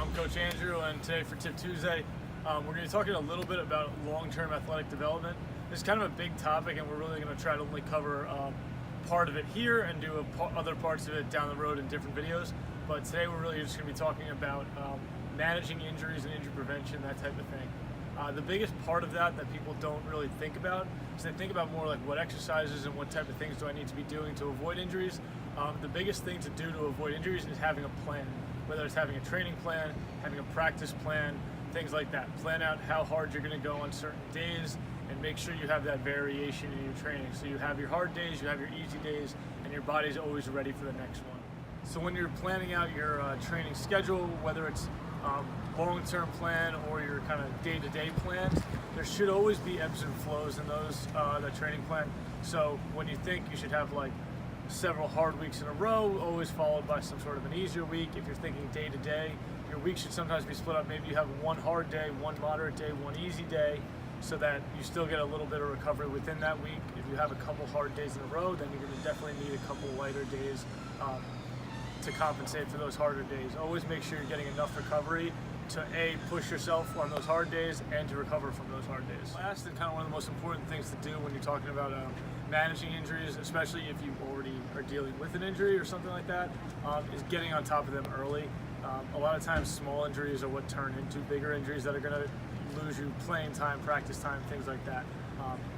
I'm Coach Andrew, and today for Tip Tuesday, we're going to be talking a little bit about long-term athletic development. This is kind of a big topic, and we're really going to try to only cover part of it here and do other parts of it down the road in different videos. But today we're really just going to be talking about managing injuries and injury prevention, that type of thing. The biggest part of that people don't really think about is they think about more like what exercises and what type of things do I need to be doing to avoid injuries. The biggest thing to do to avoid injuries is having a plan, whether it's having a training plan, having a practice plan, things like that. Plan out how hard you're going to go on certain days and make sure you have that variation in your training. So you have your hard days, you have your easy days, and your body's always ready for the next one. So when you're planning out your training schedule, whether it's long-term plan or your kind of day-to-day plans, there should always be ebbs and flows in those that training plan. So when you think you should have like several hard weeks in a row, always followed by some sort of an easier week. If you're thinking day-to-day, your week should sometimes be split up. Maybe you have one hard day, one moderate day, one easy day, so that you still get a little bit of recovery within that week. If you have a couple hard days in a row, then you're going to definitely need a couple lighter days to compensate for those harder days. Always make sure you're getting enough recovery to A, push yourself on those hard days and to recover from those hard days. Last and kind of one of the most important things to do when you're talking about managing injuries, especially if you already are dealing with an injury or something like that, is getting on top of them early. A lot of times small injuries are what turn into bigger injuries that are going to lose you playing time, practice time, things like that.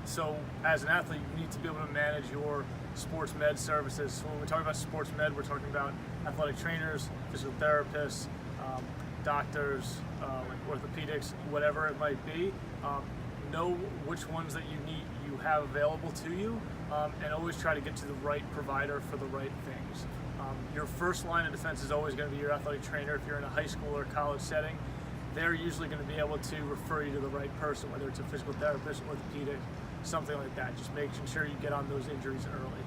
So as an athlete, you need to be able to manage your sports med services. So when we talk about sports med, we're talking about athletic trainers, physical therapists, doctors, like orthopedics, whatever it might be. Know which ones that you have available to you, and always try to get to the right provider for the right things. Your first line of defense is always going to be your athletic trainer. If you're in a high school or college setting, they're usually going to be able to refer you to the right person, whether it's a physical therapist, orthopedic, something like that. Just making sure you get on those injuries early.